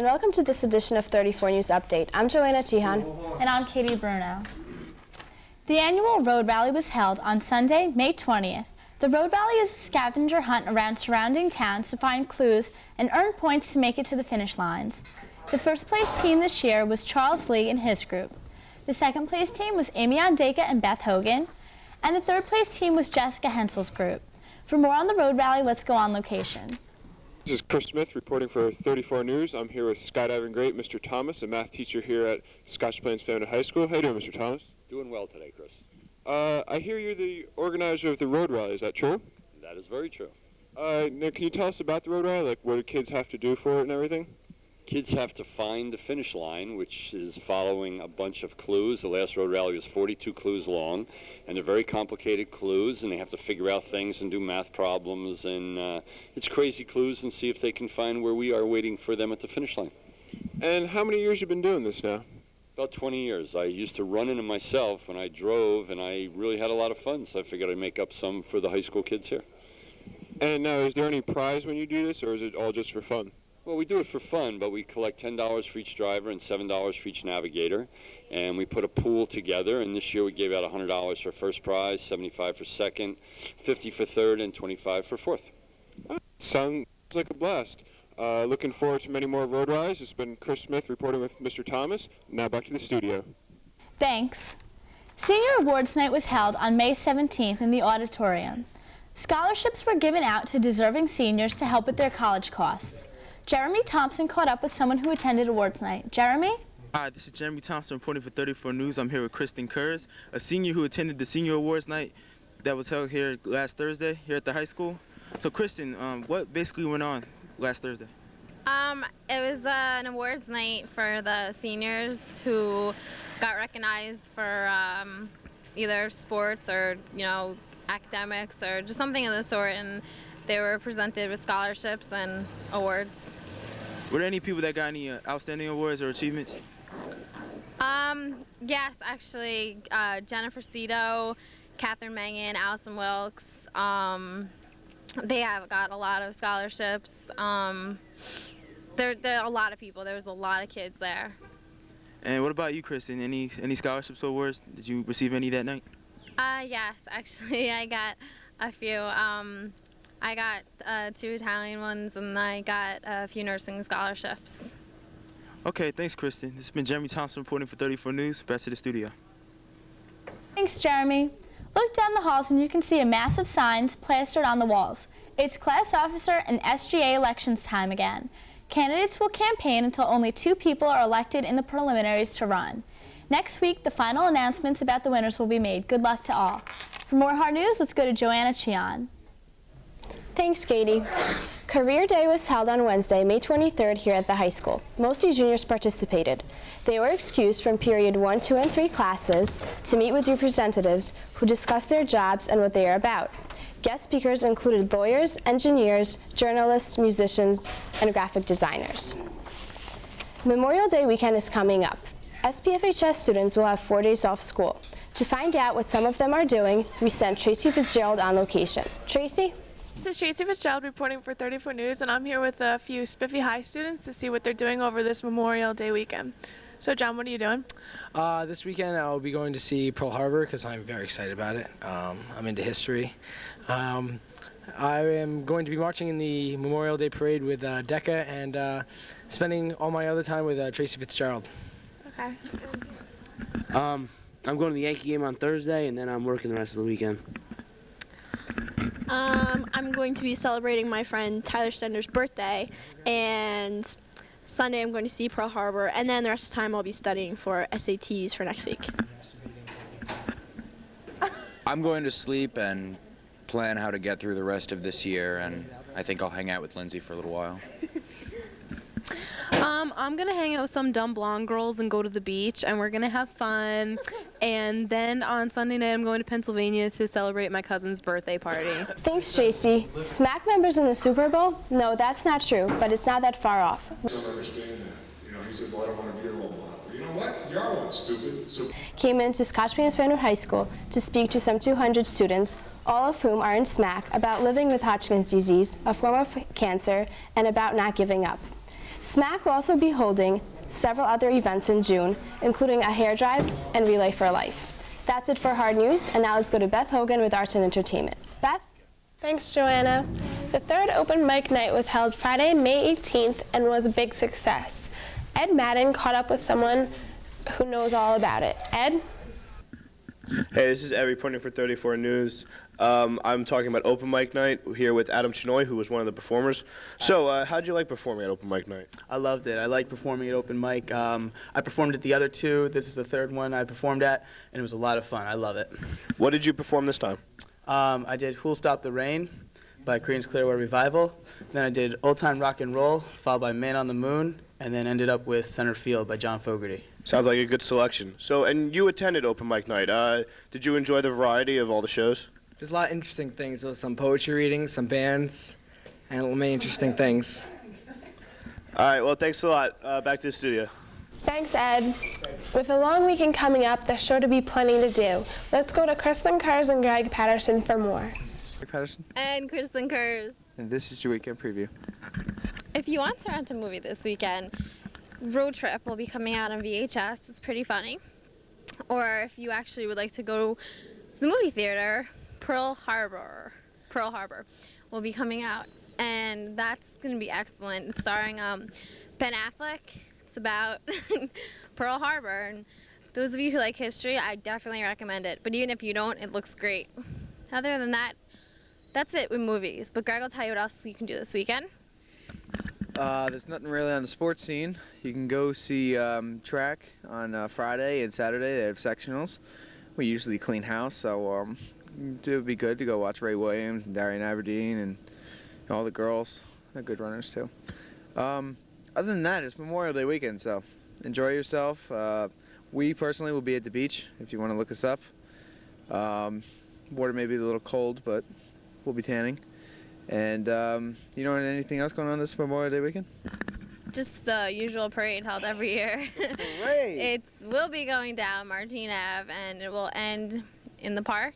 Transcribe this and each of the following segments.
and welcome to this edition of 34 News Update. I'm Joanna Tihan. And I'm Katie Bruno. The annual Road Rally was held on Sunday, May 20th. The Road Rally is a scavenger hunt around surrounding towns to find clues and earn points to make it to the finish lines. The first place team this year was Charles Lee and his group. The second place team was Amy Ondeka and Beth Hogan. And the third place team was Jessica Hensel's group. For more on the Road Rally, let's go on location. This is Chris Smith reporting for 34 News. I'm here with skydiving great Mr. Thomas, a math teacher here at Scotch Plains Family High School. How you doing, Mr. Thomas? Doing well today, Chris. I hear you're the organizer of the Road Rally. Is that true? That is very true. Now, can you tell us about the Road Rally, like what do kids have to do for it and everything? Kids have to find the finish line, which is following a bunch of clues. The last Road Rally was 42 clues long, and they're very complicated clues, and they have to figure out things and do math problems, and it's crazy clues, and see if they can find where we are waiting for them at the finish line. And how many years you been doing this now? About 20 years. I used to run in it myself when I drove, and I really had a lot of fun, so I figured I'd make up some for the high school kids here. And now, is there any prize when you do this, or is it all just for fun? Well, we do it for fun, but we collect $10 for each driver and $7 for each navigator, and we put a pool together, and this year we gave out $100 for first prize, $75 for second, $50 for third, and $25 for fourth. Sounds like a blast. Looking forward to many more road rallies. It's been Chris Smith reporting with Mr. Thomas. Now back to the studio. Thanks. Senior Awards Night was held on May 17th in the auditorium. Scholarships were given out to deserving seniors to help with their college costs. Jeremy Thompson caught up with someone who attended awards night. Jeremy? Hi, this is Jeremy Thompson reporting for 34 News. I'm here with Kristen Kurz, a senior who attended the Senior Awards Night that was held here last Thursday here at the high school. So Kristen, what basically went on last Thursday? It was an awards night for the seniors who got recognized for either sports or, academics or just something of the sort, and they were presented with scholarships and awards. Were there any people that got any outstanding awards or achievements? Yes, actually, Jennifer Cito, Catherine Mangan, Allison Wilkes, they have got a lot of scholarships. There are a lot of people. There was a lot of kids there. And what about you, Kristen? Any scholarships or awards? Did you receive any that night? Yes, actually, I got a few. I got 2 Italian ones, and I got a few nursing scholarships. Okay, thanks, Kristen. This has been Jeremy Thompson reporting for 34 News. Back to the studio. Thanks, Jeremy. Look down the halls and you can see a mass of signs plastered on the walls. It's class officer and SGA elections time again. Candidates will campaign until only 2 people are elected in the preliminaries to run. Next week, the final announcements about the winners will be made. Good luck to all. For more hard news, let's go to Joanna Chian. Thanks, Katie. Career Day was held on Wednesday, May 23rd here at the high school. Mostly juniors participated. They were excused from period 1, 2, and 3 classes to meet with representatives who discussed their jobs and what they are about. Guest speakers included lawyers, engineers, journalists, musicians, and graphic designers. Memorial Day weekend is coming up. SPFHS students will have 4 days off school. To find out what some of them are doing, we sent Tracy Fitzgerald on location. Tracy? This is Tracy Fitzgerald reporting for 34 News, and I'm here with a few Spiffy High students to see what they're doing over this Memorial Day weekend. So, John, what are you doing? This weekend I'll be going to see Pearl Harbor because I'm very excited about it. I'm into history. I am going to be marching in the Memorial Day Parade with Decca and spending all my other time with Tracy Fitzgerald. Okay. I'm going to the Yankee game on Thursday, and then I'm working the rest of the weekend. I'm going to be celebrating my friend Tyler Stender's birthday, and Sunday I'm going to see Pearl Harbor, and then the rest of the time I'll be studying for SATs for next week. I'm going to sleep and plan how to get through the rest of this year, and I think I'll hang out with Lindsay for a little while. I'm going to hang out with some dumb blonde girls and go to the beach, and we're going to have fun. And then on Sunday night, I'm going to Pennsylvania to celebrate my cousin's birthday party. Thanks, Tracy. SMAC members in the Super Bowl? No, that's not true, but it's not that far off. I don't understand that. He said, well, I don't want to be a role model. You know what? You are one, stupid. So Came into Scotch Plains Family High School to speak to some 200 students, all of whom are in SMAC, about living with Hodgkin's disease, a form of cancer, and about not giving up. SMAC will also be holding several other events in June, including a hair drive and Relay for Life. That's it for Hard News, and now let's go to Beth Hogan with Arts and Entertainment. Beth? Thanks, Joanna. The third open mic night was held Friday, May 18th, and was a big success. Ed Madden caught up with someone who knows all about it. Ed? Hey, this is Ed reporting for 34 News. I'm talking about open mic night here with Adam Chenoy, who was one of the performers. So, how'd you like performing at open mic night? I loved it. I like performing at open mic. I performed at the other two. This is the third one I performed at, and it was a lot of fun. I love it. What did you perform this time? I did Who'll Stop the Rain by Creedence Clearwater Revival. Then I did Old Time Rock and Roll, followed by Man on the Moon, and then ended up with Center Field by John Fogerty. Sounds like a good selection. So, and you attended open mic night. Did you enjoy the variety of all the shows? There's a lot of interesting things. There was some poetry readings, some bands, and many interesting things. All right, well, thanks a lot. Back to the studio. Thanks, Ed. With a long weekend coming up, there's sure to be plenty to do. Let's go to Kristen Kurz and Greg Patterson for more. Greg Patterson. And Kristen Kurz. And this is your weekend preview. If you want to rent a movie this weekend, Road Trip will be coming out on VHS. It's pretty funny. Or if you actually would like to go to the movie theater, Pearl Harbor will be coming out. And that's going to be excellent. It's starring Ben Affleck. It's about Pearl Harbor. And those of you who like history, I definitely recommend it. But even if you don't, it looks great. Other than that, that's it with movies. But Greg will tell you what else you can do this weekend. There's nothing really on the sports scene. You can go see track on Friday and Saturday. They have sectionals. We usually clean house, so it would be good to go watch Ray Williams and Darian Aberdeen and all the girls. They're good runners, too. Other than that, it's Memorial Day weekend, so enjoy yourself. We personally will be at the beach if you want to look us up. Water may be a little cold, but we'll be tanning. And you know anything else going on this Memorial Day weekend? Just the usual parade held every year. It will be going down Martine Ave, and it will end in the park.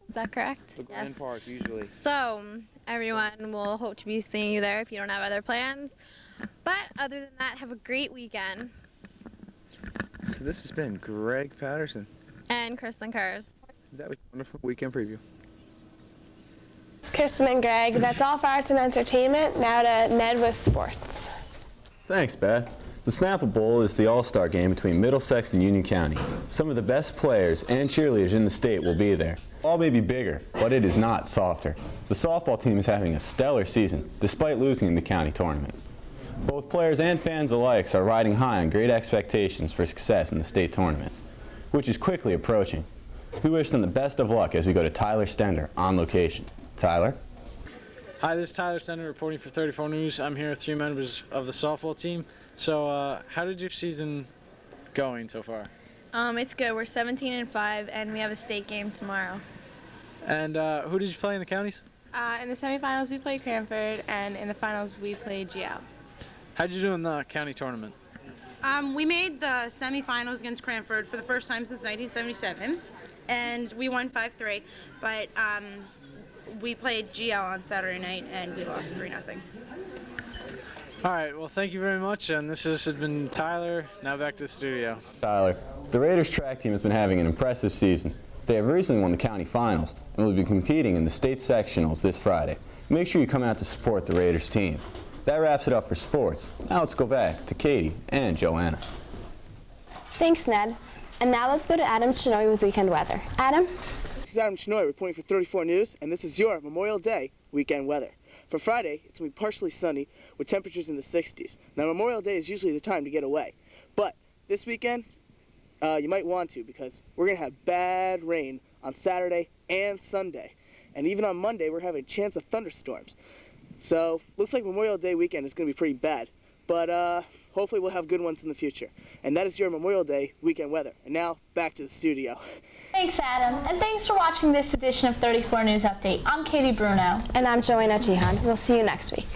Is that correct? The Grand Park, usually. So everyone will hope to be seeing you there if you don't have other plans. But other than that, have a great weekend. So this has been Greg Patterson. And Kristen Kurz. That was a wonderful weekend preview. It's Kristen and Greg. That's all for Arts and Entertainment. Now to Ned with sports. Thanks, Beth. The Snapple Bowl is the all-star game between Middlesex and Union County. Some of the best players and cheerleaders in the state will be there. The ball may be bigger, but it is not softer. The softball team is having a stellar season, despite losing in the county tournament. Both players and fans alike are riding high on great expectations for success in the state tournament, which is quickly approaching. We wish them the best of luck as we go to Tyler Stender on location. Tyler? Hi, this is Tyler Stender reporting for 34 News. I'm here with 3 members of the softball team. So, how did your season going so far? It's good. We're 17-5, and we have a state game tomorrow. And who did you play in the counties? In the semifinals, we played Cranford, and in the finals, we played GL. How'd you do in the county tournament? We made the semifinals against Cranford for the first time since 1977, and we won 5-3. But we played GL on Saturday night, and we lost 3-0. All right, well, thank you very much, and this has been Tyler. Now back to the studio. Tyler, the Raiders track team has been having an impressive season. They have recently won the county finals and will be competing in the state sectionals this Friday. Make sure you come out to support the Raiders team. That wraps it up for sports. Now let's go back to Katie and Joanna. Thanks, Ned. And now let's go to Adam Chenoy with weekend weather. Adam? This is Adam Chenoy reporting for 34 News, and this is your Memorial Day weekend weather. For Friday, it's going to be partially sunny with temperatures in the 60s. Now, Memorial Day is usually the time to get away. But this weekend, you might want to because we're going to have bad rain on Saturday and Sunday. And even on Monday, we're having a chance of thunderstorms. So, looks like Memorial Day weekend is going to be pretty bad. But hopefully we'll have good ones in the future. And that is your Memorial Day weekend weather. And now, back to the studio. Thanks, Adam. And thanks for watching this edition of 34 News Update. I'm Katie Bruno. And I'm Joanna Jihan. We'll see you next week.